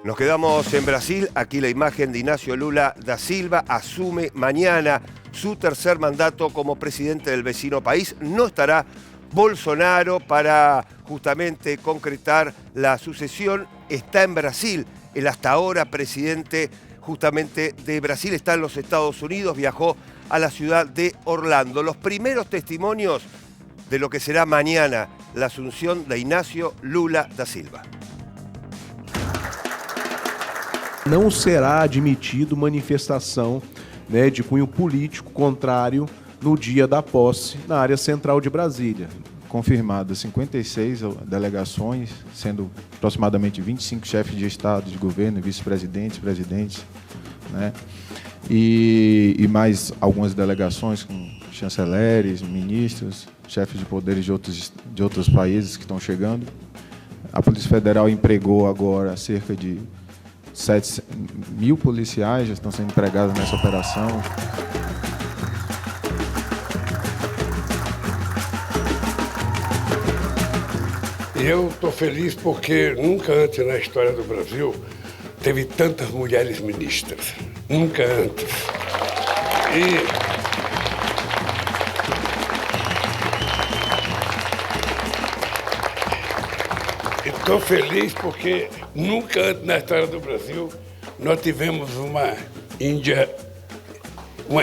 Nos quedamos en Brasil. Aquí la imagen de Inácio Lula da Silva asume mañana su tercer mandato como presidente del vecino país. No estará Bolsonaro para justamente concretar la sucesión. Está en Brasil. El hasta ahora presidente justamente de Brasil está en los Estados Unidos. Viajó a la ciudad de Orlando. Los primeros testimonios de lo que será mañana la asunción de Inácio Lula da Silva. Não será admitido manifestação de cunho político contrário no dia da posse na área central de Brasília. Confirmadas 56 delegações, sendo aproximadamente 25 chefes de Estado, de governo, vice-presidentes, presidentes, né? E mais algumas delegações com chanceleres, ministros, chefes de poderes de outros países que estão chegando. A Polícia Federal empregou agora cerca de 7.000 policiais, já estão sendo empregados nessa operação. Eu estou feliz porque nunca antes na história do Brasil teve tantas mulheres ministras. Nunca antes. Estou feliz porque nunca antes na história do Brasil nós tivemos uma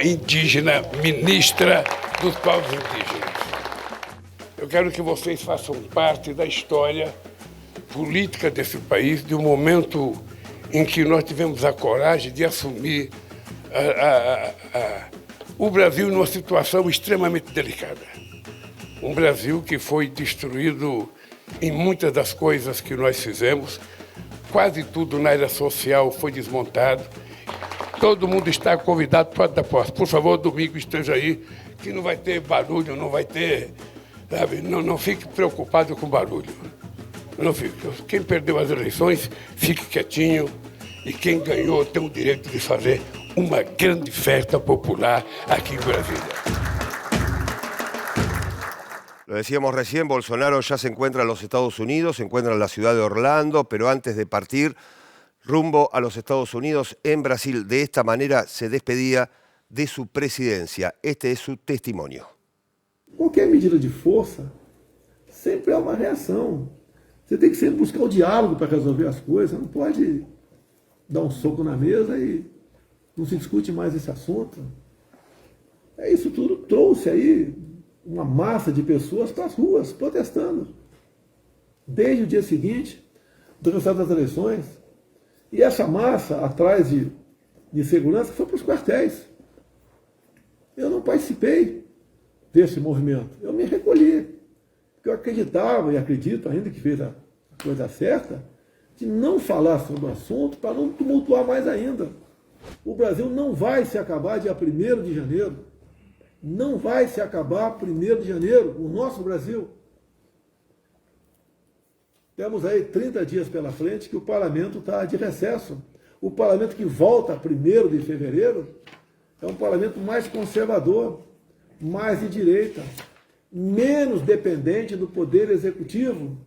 indígena ministra dos povos indígenas. Eu quero que vocês façam parte da história política desse país, de um momento em que nós tivemos a coragem de assumir o Brasil numa situação extremamente delicada. Um Brasil que foi destruído em muitas das coisas que nós fizemos, quase tudo na área social foi desmontado. Todo mundo está convidado para a posse. Por favor, domingo esteja aí, que não vai ter barulho, não vai ter... Sabe? Não fique preocupado com barulho. Não fique. Quem perdeu as eleições, fique quietinho. E quem ganhou tem o direito de fazer uma grande festa popular aquí en Brasilia. Lo decíamos recién, Bolsonaro ya se encuentra en los Estados Unidos, se encuentra en la ciudad de Orlando, pero antes de partir rumbo a los Estados Unidos, en Brasil, de esta manera se despedía de su presidencia. Este es su testimonio. Qualquer medida de força sempre é uma reação. Você tem que sempre buscar o diálogo para resolver as coisas. Você não pode dar um soco na mesa e não se discute mais esse assunto. Isso tudo trouxe aí uma massa de pessoas para as ruas, protestando. Desde o dia seguinte do resultado das eleições. E essa massa, atrás de segurança, foi para os quartéis. Eu não participei desse movimento. Eu me recolhi, porque eu acreditava e acredito ainda que fez a coisa certa, de não falar sobre o assunto para não tumultuar mais ainda. O Brasil não vai se acabar dia 1º de janeiro. Não vai se acabar 1º de janeiro, o nosso Brasil. Temos aí 30 dias pela frente que o parlamento está de recesso. O parlamento que volta 1º de fevereiro é um parlamento mais conservador, mais de direita, menos dependente do poder executivo.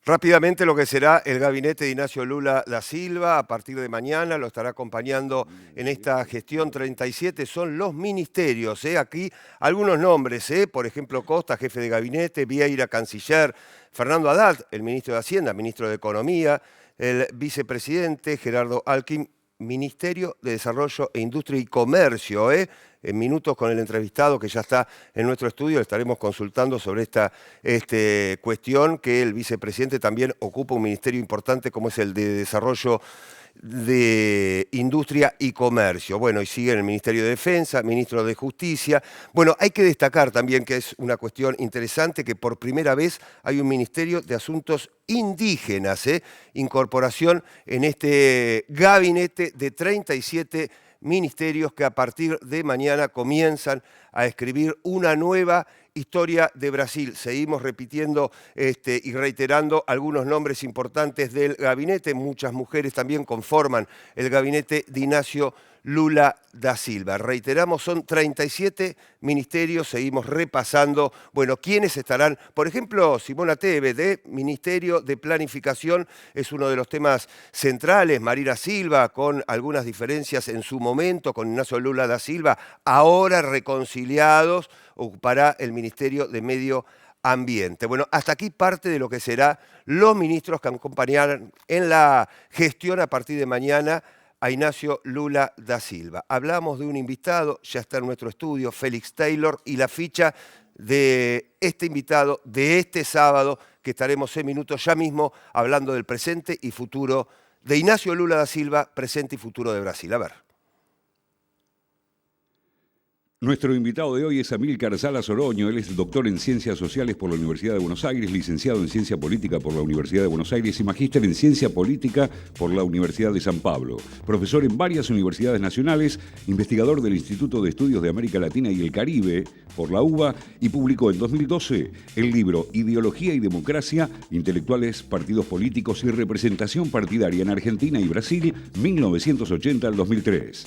Rápidamente lo que será el gabinete de Inácio Lula da Silva a partir de mañana, lo estará acompañando en esta gestión 37, son los ministerios. Aquí algunos nombres, por ejemplo Costa, jefe de gabinete, Vieira, canciller, Fernando Haddad, el ministro de Hacienda, ministro de Economía, el vicepresidente Gerardo Alckmin, Ministerio de Desarrollo e Industria y Comercio. En minutos con el entrevistado que ya está en nuestro estudio, le estaremos consultando sobre esta cuestión, que el vicepresidente también ocupa un ministerio importante como es el de Desarrollo de Industria y Comercio. Bueno, y sigue en el Ministerio de Defensa, Ministro de Justicia. Bueno, hay que destacar también que es una cuestión interesante que por primera vez hay un Ministerio de Asuntos Indígenas, incorporación en este gabinete de 37 ministerios que a partir de mañana comienzan a escribir una nueva historia de Brasil. Seguimos repitiendo y reiterando algunos nombres importantes del gabinete. Muchas mujeres también conforman el gabinete de Inácio Lula da Silva. Reiteramos, son 37 ministerios, seguimos repasando, bueno, quiénes estarán. Por ejemplo, Simona Tebet, de Ministerio de Planificación, es uno de los temas centrales. Marina Silva, con algunas diferencias en su momento, con Inácio Lula da Silva, ahora reconciliados, ocupará el Ministerio de Medio Ambiente. Bueno, hasta aquí parte de lo que serán los ministros que acompañarán en la gestión a partir de mañana a Inácio Lula da Silva. Hablamos de un invitado, ya está en nuestro estudio, Félix Taylor, y la ficha de este invitado de este sábado, que estaremos en minutos ya mismo hablando del presente y futuro de Inácio Lula da Silva, presente y futuro de Brasil. A ver. Nuestro invitado de hoy es Amílcar Salas Oroño. Él es doctor en Ciencias Sociales por la Universidad de Buenos Aires, licenciado en Ciencia Política por la Universidad de Buenos Aires y magíster en Ciencia Política por la Universidad de San Pablo. Profesor en varias universidades nacionales, investigador del Instituto de Estudios de América Latina y el Caribe por la UBA, y publicó en 2012 el libro Ideología y Democracia, Intelectuales, Partidos Políticos y Representación Partidaria en Argentina y Brasil, 1980 al 2003.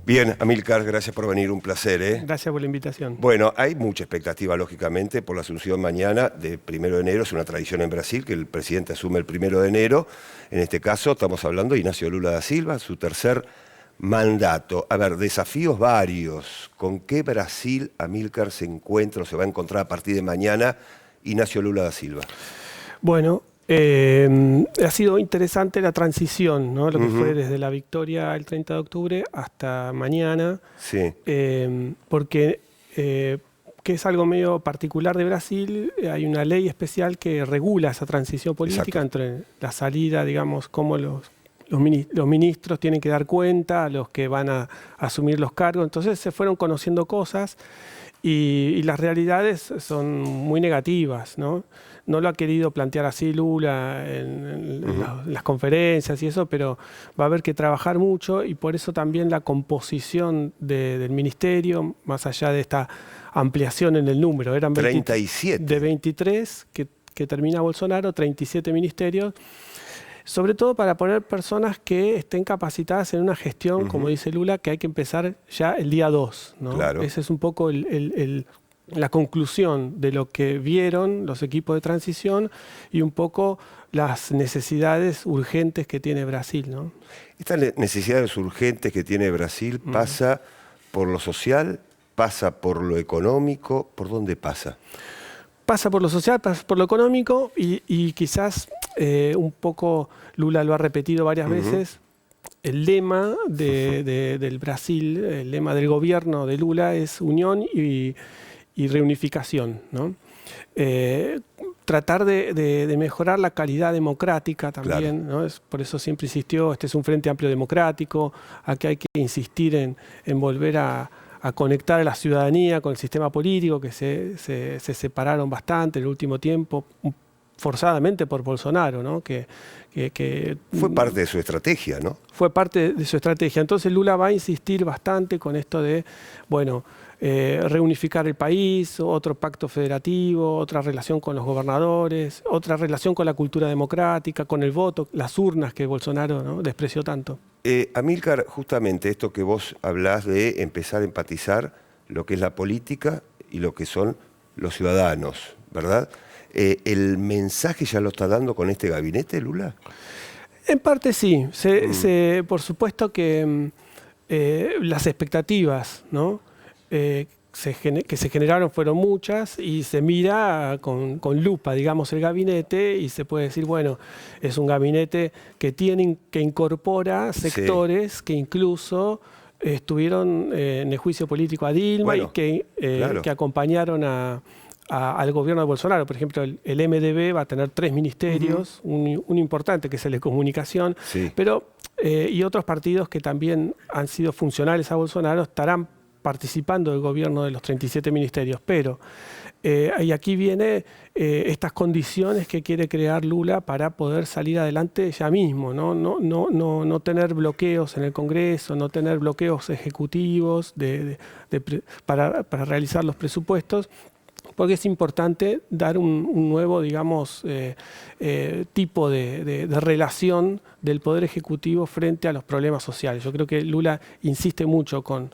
Bien, Amílcar, gracias por venir, un placer. Gracias por la invitación. Bueno, hay mucha expectativa, lógicamente, por la asunción mañana de 1 de enero. Es una tradición en Brasil que el presidente asume el 1 de enero. En este caso estamos hablando de Inácio Lula da Silva, su tercer mandato. A ver, desafíos varios. ¿Con qué Brasil, Amílcar, se encuentra o se va a encontrar a partir de mañana Inácio Lula da Silva? Bueno, ha sido interesante la transición, ¿no? Lo que fue desde la victoria el 30 de octubre hasta mañana, sí. Porque que es algo medio particular de Brasil. Hay una ley especial que regula esa transición política. Exacto. Entre la salida, digamos, cómo los ministros tienen que dar cuenta a los que van a asumir los cargos. Entonces se fueron conociendo cosas y las realidades son muy negativas, ¿no? No lo ha querido plantear así Lula en las conferencias y eso, pero va a haber que trabajar mucho, y por eso también la composición del ministerio, más allá de esta ampliación en el número, eran 37. De 23 que termina Bolsonaro, 37 ministerios, sobre todo para poner personas que estén capacitadas en una gestión, como dice Lula, que hay que empezar ya el día 2, ¿no? Claro. Ese es un poco la conclusión de lo que vieron los equipos de transición y un poco las necesidades urgentes que tiene Brasil, ¿no? Estas necesidades urgentes que tiene Brasil pasa por lo social, pasa por lo económico, ¿por dónde pasa? Pasa por lo social, pasa por lo económico y quizás un poco, Lula lo ha repetido varias veces, el lema del Brasil, el lema del gobierno de Lula es unión y reunificación, ¿no? Tratar de mejorar la calidad democrática también, claro, ¿no? Por eso siempre insistió, este es un frente amplio democrático, aquí hay que insistir en volver a conectar a la ciudadanía con el sistema político, que se separaron bastante en el último tiempo, forzadamente por Bolsonaro, ¿no? Que fue parte de su estrategia, ¿no? Fue parte de su estrategia. Entonces Lula va a insistir bastante con esto de, bueno, reunificar el país, otro pacto federativo, otra relación con los gobernadores, otra relación con la cultura democrática, con el voto, las urnas que Bolsonaro, ¿no?, despreció tanto. Amílcar, justamente esto que vos hablás de empezar a empatizar lo que es la política y lo que son los ciudadanos, ¿verdad? ¿El mensaje ya lo está dando con este gabinete, Lula? En parte sí. Por supuesto que las expectativas, ¿no?, que se generaron fueron muchas, y se mira con lupa, digamos, el gabinete, y se puede decir, bueno, es un gabinete que incorpora sectores que incluso estuvieron en el juicio político a Dilma, y que acompañaron al gobierno de Bolsonaro. Por ejemplo, el MDB va a tener 3 ministerios, un importante que es el de comunicación, pero y otros partidos que también han sido funcionales a Bolsonaro estarán participando del gobierno de los 37 ministerios. Pero Y aquí viene estas condiciones que quiere crear Lula para poder salir adelante ya mismo, ¿no? No tener bloqueos en el Congreso, no tener bloqueos ejecutivos para realizar los presupuestos, porque es importante dar un nuevo, digamos, tipo de relación del Poder Ejecutivo frente a los problemas sociales. Yo creo que Lula insiste mucho con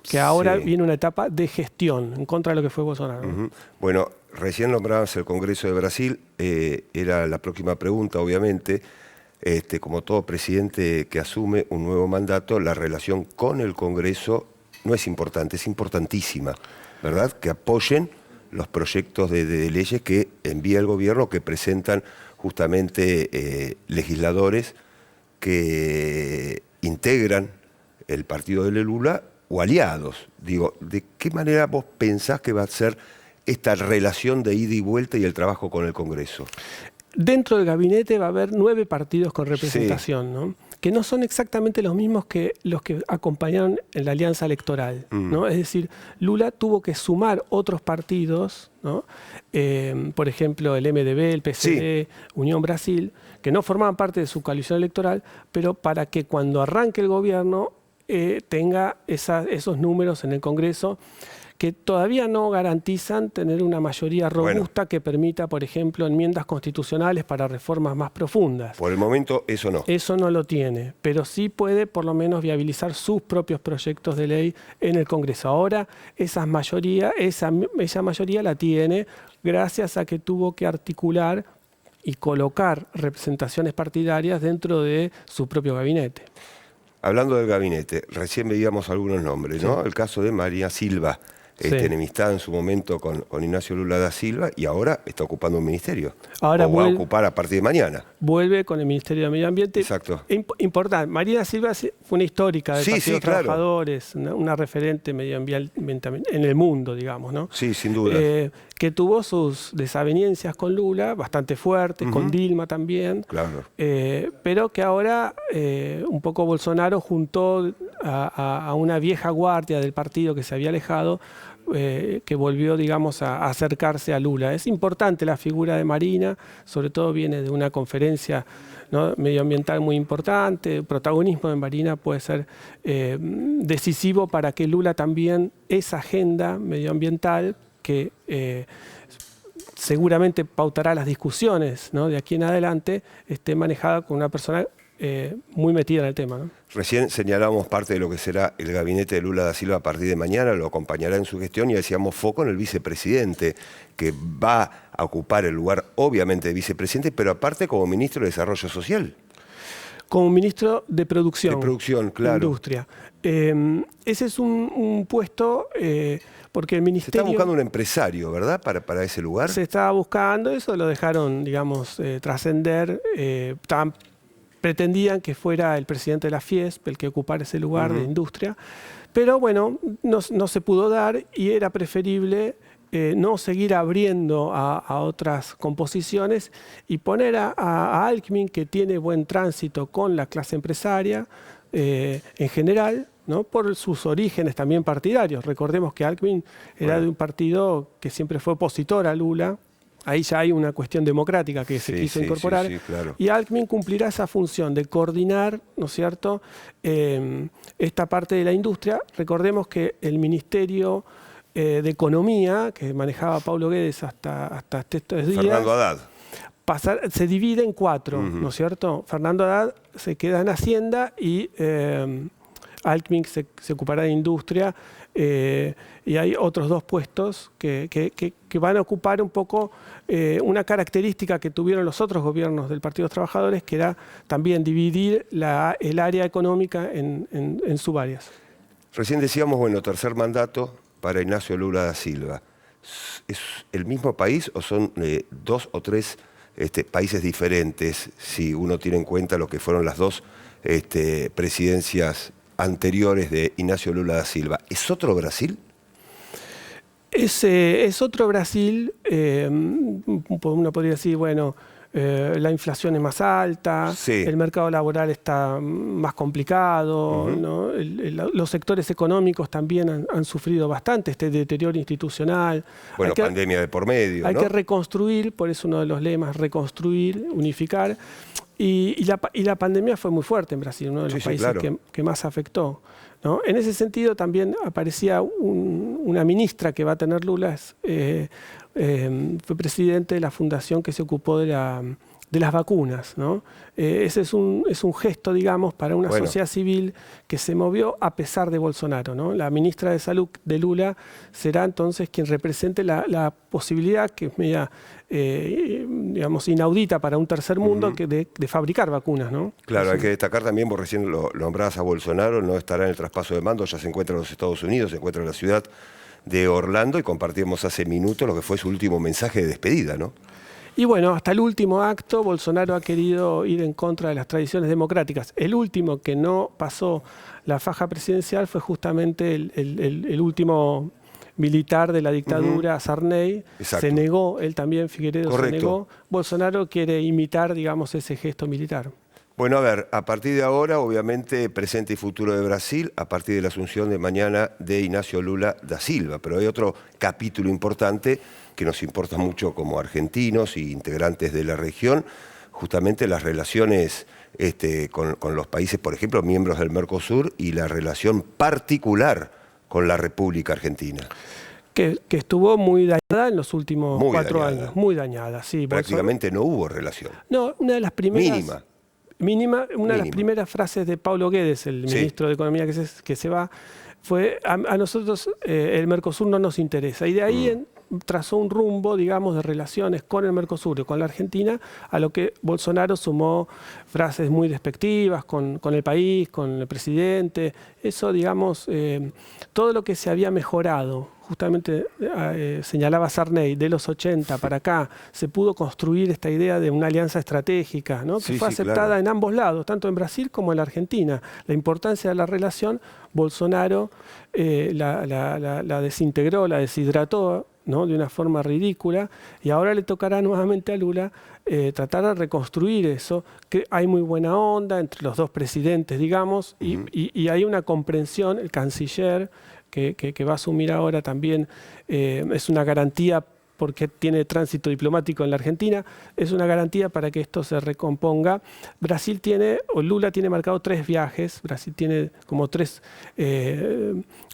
que ahora viene una etapa de gestión en contra de lo que fue Bolsonaro. Uh-huh. Bueno, recién nombrabas el Congreso de Brasil, era la próxima pregunta, obviamente. Como todo presidente que asume un nuevo mandato, la relación con el Congreso no es importante, es importantísima, ¿verdad? Que apoyen los proyectos de leyes que envía el gobierno, que presentan justamente legisladores que integran el partido de Lula o aliados. Digo, ¿de qué manera vos pensás que va a ser esta relación de ida y vuelta y el trabajo con el Congreso? Dentro del gabinete va a haber 9 partidos con representación, ¿no? Que no son exactamente los mismos que los que acompañaron en la alianza electoral, ¿no? Es decir, Lula tuvo que sumar otros partidos, ¿no? Por ejemplo, el MDB, el PCD, Unión Brasil, que no formaban parte de su coalición electoral, pero para que cuando arranque el gobierno tenga esos números en el Congreso, que todavía no garantizan tener una mayoría robusta que permita, por ejemplo, enmiendas constitucionales para reformas más profundas. Por el momento eso no. Eso no lo tiene, pero sí puede por lo menos viabilizar sus propios proyectos de ley en el Congreso. Ahora esa mayoría la tiene gracias a que tuvo que articular y colocar representaciones partidarias dentro de su propio gabinete. Hablando del gabinete, recién veíamos algunos nombres, ¿no? El caso de María Silva, enemistada en su momento con Ignacio Lula da Silva, y ahora está ocupando un ministerio. Ahora va a ocupar a partir de mañana. Vuelve con el Ministerio de Medio Ambiente. Exacto. Importante. María Silva fue una histórica del Partido de los Trabajadores, una referente medioambiental en el mundo, digamos, ¿no? Sí, sin duda. Que tuvo sus desavenencias con Lula, bastante fuertes, con Dilma también. Claro. Pero que ahora un poco Bolsonaro juntó a una vieja guardia del partido que se había alejado, que volvió, digamos, a acercarse a Lula. Es importante la figura de Marina, sobre todo viene de una conferencia, ¿no?, medioambiental muy importante. El protagonismo de Marina puede ser decisivo para que Lula también, esa agenda medioambiental que seguramente pautará las discusiones, ¿no?, de aquí en adelante, esté manejada con una persona muy metida en el tema, ¿no? Recién señalábamos parte de lo que será el gabinete de Lula da Silva a partir de mañana, lo acompañará en su gestión, y decíamos foco en el vicepresidente, que va a ocupar el lugar obviamente de vicepresidente, pero aparte como ministro de Desarrollo Social. Como ministro de Producción. De Producción, claro. Industria. Ese es un puesto, porque el ministerio... Se está buscando un empresario, ¿verdad?, para ese lugar. Se estaba buscando, eso lo dejaron, digamos, trascender. Pretendían que fuera el presidente de la Fiesp el que ocupara ese lugar de industria, pero bueno, no se pudo dar y era preferible no seguir abriendo a otras composiciones y poner a Alckmin, que tiene buen tránsito con la clase empresaria en general, ¿no?, por sus orígenes también partidarios. Recordemos que Alckmin era de un partido que siempre fue opositor a Lula. Ahí ya hay una cuestión democrática que se quiso incorporar. Claro. Y Alckmin cumplirá esa función de coordinar, ¿no es cierto?, esta parte de la industria. Recordemos que el Ministerio de Economía, que manejaba Paulo Guedes hasta estos días... Fernando Haddad. Se divide en 4, ¿no es cierto? Fernando Haddad se queda en Hacienda y Alckmin se ocupará de Industria. Y hay otros 2 puestos que van a ocupar un poco una característica que tuvieron los otros gobiernos del Partido de los Trabajadores, que era también dividir el área económica en subáreas. Recién decíamos, bueno, tercer mandato para Ignacio Lula da Silva. ¿Es el mismo país o son 2 o 3 países diferentes, si uno tiene en cuenta lo que fueron las 2 presidencias anteriores de Ignacio Lula da Silva? ¿Es otro Brasil? Es otro Brasil. Uno podría decir, bueno, la inflación es más alta, Sí. el mercado laboral está más complicado, ¿no? Los sectores económicos también han sufrido bastante este deterioro institucional. Bueno, Hay que- pandemia de por medio, Hay ¿no? que reconstruir, por eso uno de los lemas, reconstruir, unificar. Y la pandemia fue muy fuerte en Brasil, uno de los Sí, sí, países claro. que más afectó, ¿no? En ese sentido también aparecía una ministra que va a tener Lula, fue presidente de la fundación que se ocupó de las vacunas, ¿no? Ese es un gesto, digamos, para una Bueno. sociedad civil que se movió a pesar de Bolsonaro, ¿no? La ministra de Salud de Lula será entonces quien represente la posibilidad, que es media, digamos, inaudita para un tercer mundo, de fabricar vacunas, ¿no? Claro, hay Eso. que destacar también, vos recién lo nombrabas a Bolsonaro, no estará en el traspaso de mando, ya se encuentra en los Estados Unidos, se encuentra en la ciudad de Orlando y compartimos hace minutos lo que fue su último mensaje de despedida, ¿no? Y bueno, hasta el último acto, Bolsonaro ha querido ir en contra de las tradiciones democráticas. El último que no pasó la faja presidencial fue justamente el último militar de la dictadura, Sarney. Exacto. Se negó, él también, Figueiredo, se Correcto. negó. Bolsonaro quiere imitar, digamos, ese gesto militar. Bueno, a ver, a partir de ahora, obviamente, presente y futuro de Brasil, a partir de la asunción de mañana de Ignacio Lula da Silva. Pero hay otro capítulo importante que nos importa mucho como argentinos y integrantes de la región, justamente las relaciones con los países, por ejemplo, miembros del Mercosur y la relación particular con la República Argentina. Que estuvo muy dañada en los últimos Muy 4 dañada. años. Muy dañada, sí. Prácticamente no hubo relación. No, una de las primeras... Mínima. Una de las Mínima. primeras frases de Paulo Guedes, el Sí. ministro de Economía que se va, fue: a nosotros el Mercosur no nos interesa. Y de ahí trazó un rumbo, digamos, de relaciones con el Mercosur y con la Argentina, a lo que Bolsonaro sumó frases muy despectivas con el país, con el presidente. Eso, digamos, todo lo que se había mejorado, justamente señalaba Sarney, de los 80 para acá, se pudo construir esta idea de una alianza estratégica, ¿no? Que Sí, fue sí, aceptada claro. en ambos lados, tanto en Brasil como en la Argentina. La importancia de la relación, Bolsonaro la desintegró, la deshidrató, ¿no? De una forma ridícula, y ahora le tocará nuevamente a Lula tratar de reconstruir eso, que hay muy buena onda entre los dos presidentes, digamos, y hay una comprensión. El canciller que va a asumir ahora también es una garantía, porque tiene tránsito diplomático en la Argentina, es una garantía para que esto se recomponga. Lula tiene marcado 3 viajes, Brasil tiene como 3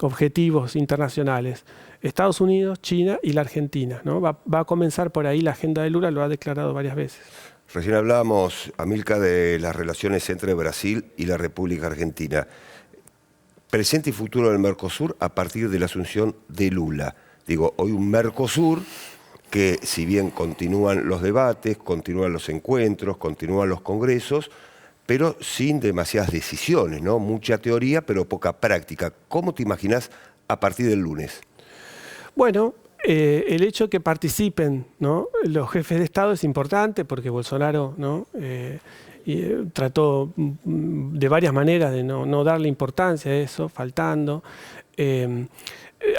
objetivos internacionales: Estados Unidos, China y la Argentina, ¿no? Va a comenzar por ahí la agenda de Lula, lo ha declarado varias veces. Recién hablábamos, Amilcar, de las relaciones entre Brasil y la República Argentina. Presente y futuro del Mercosur a partir de la asunción de Lula. Digo, hoy un Mercosur que, si bien continúan los debates, continúan los encuentros, continúan los congresos, pero sin demasiadas decisiones, ¿no? Mucha teoría, pero poca práctica. ¿Cómo te imaginás a partir del lunes? Bueno, el hecho de que participen, ¿no?, los jefes de Estado es importante, porque Bolsonaro, ¿no?, trató de varias maneras de no darle importancia a eso, faltando.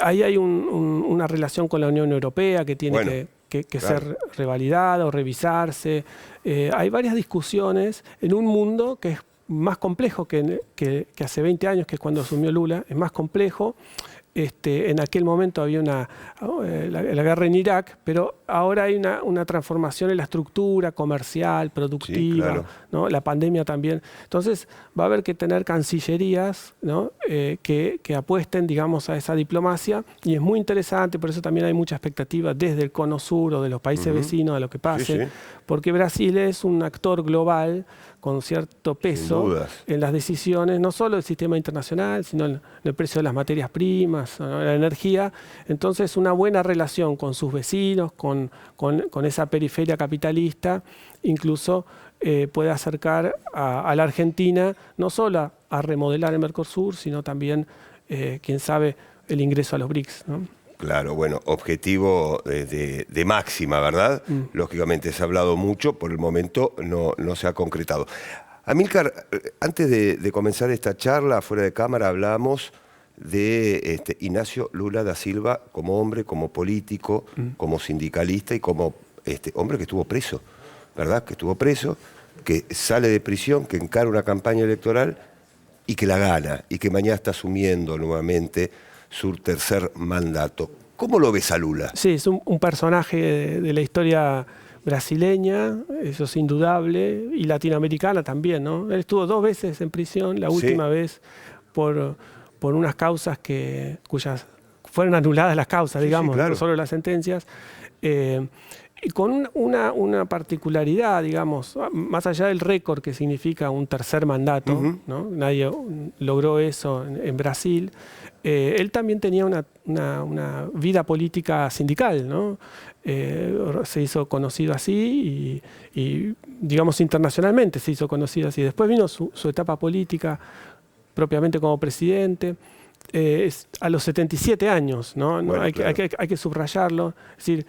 Ahí hay una relación con la Unión Europea que tiene Bueno, que claro, ser revalidada o revisarse. Hay varias discusiones en un mundo que es más complejo que hace 20 años, que es cuando asumió Lula. Es más complejo. En aquel momento había la guerra en Irak, pero ahora hay una transformación en la estructura comercial, productiva, claro, ¿no? La pandemia también. Entonces va a haber que tener cancillerías, ¿no?, que apuesten, digamos, a esa diplomacia, y es muy interesante. Por eso también hay mucha expectativa desde el Cono Sur o de los países vecinos a lo que pase, Sí, sí. porque Brasil es un actor global con cierto peso dudas. en las decisiones, no solo del sistema internacional, sino en el precio de las materias primas, ¿no?, la energía. Entonces, una buena relación con sus vecinos, con esa periferia capitalista, incluso puede acercar a la Argentina no solo a remodelar el Mercosur, sino también, quién sabe, el ingreso a los BRICS, ¿no? Claro, bueno, objetivo de máxima, ¿verdad? Lógicamente se ha hablado mucho, por el momento no se ha concretado. Amilcar, antes de comenzar esta charla, fuera de cámara, hablamos de Ignacio Lula da Silva como hombre, como político, como sindicalista y como hombre que estuvo preso ¿verdad? Que estuvo preso, que sale de prisión, que encara una campaña electoral y que la gana, y que mañana está asumiendo nuevamente su tercer mandato. ¿Cómo lo ves a Lula? Sí, es un personaje de la historia brasileña, eso es indudable, y latinoamericana también, ¿no? Él estuvo 2 veces en prisión, la última vez por unas causas cuyas fueron anuladas las causas, digamos, claro. no solo las sentencias. Y con una particularidad, digamos, más allá del récord que significa un tercer mandato, ¿no? Nadie logró eso en Brasil. Él también tenía una vida política sindical, ¿no? Se hizo conocido así y, digamos, internacionalmente se hizo conocido así. Después vino su etapa política propiamente como presidente. A los 77 años, ¿no? Bueno, hay que subrayarlo. Es decir,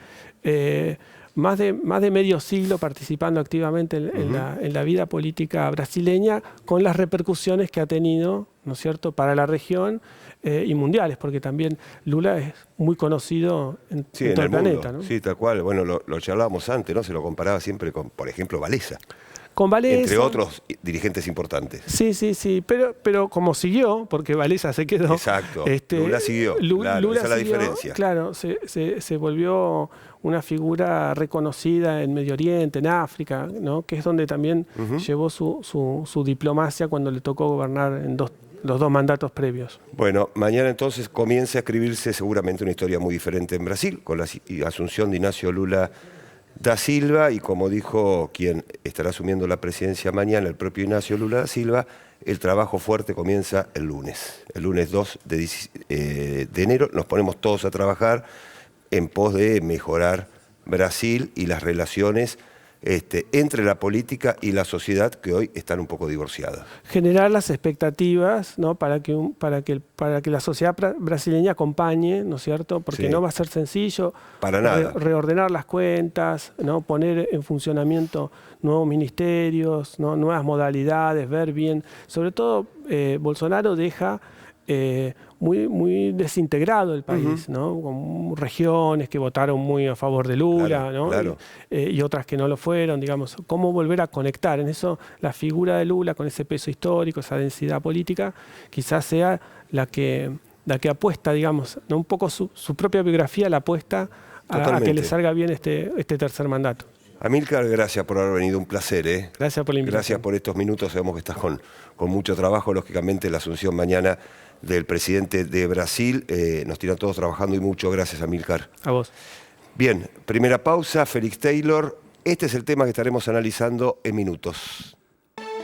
más de medio siglo participando activamente en la vida política brasileña, con las repercusiones que ha tenido, ¿no es cierto?, para la región y mundiales, porque también Lula es muy conocido en todo el planeta, ¿no? Sí, tal cual. Bueno, lo charlábamos antes, ¿no? Se lo comparaba siempre con, por ejemplo, Wałęsa. Con Wałęsa, entre otros dirigentes importantes. Sí, pero como siguió, porque Wałęsa se quedó. Exacto, Lula siguió, claro, esa es la diferencia. Claro, se volvió una figura reconocida en Medio Oriente, en África, ¿no? Que es donde también llevó su diplomacia cuando le tocó gobernar en los 2 mandatos previos. Bueno, mañana entonces comienza a escribirse seguramente una historia muy diferente en Brasil, con la asunción de Ignacio Lula da Silva, y como dijo quien estará asumiendo la presidencia mañana, el propio Ignacio Lula da Silva, el trabajo fuerte comienza el lunes 2 de enero. Nos ponemos todos a trabajar en pos de mejorar Brasil y las relaciones entre la política y la sociedad, que hoy están un poco divorciadas. Generar las expectativas, ¿no? para que la sociedad brasileña acompañe, ¿no es cierto? Porque no va a ser sencillo. Para nada. Reordenar las cuentas, ¿no? Poner en funcionamiento nuevos ministerios, ¿no? Nuevas modalidades, ver bien. Sobre todo, Bolsonaro deja muy desintegrado el país, ¿no? Con regiones que votaron muy a favor de Lula, claro, ¿no? Claro. Y otras que no lo fueron, digamos. ¿Cómo volver a conectar? En eso, la figura de Lula, con ese peso histórico, esa densidad política, quizás sea la que apuesta, digamos, ¿no? Un poco su propia biografía la apuesta a que le salga bien este tercer mandato. Amílcar, gracias por haber venido, un placer. Gracias por la invitación. Gracias por estos minutos, sabemos que estás con mucho trabajo, lógicamente la asunción mañana del presidente de Brasil, nos tiene a todos trabajando y mucho. Gracias, Amílcar. A vos. Bien, primera pausa, Félix Taylor. Este es el tema que estaremos analizando en minutos.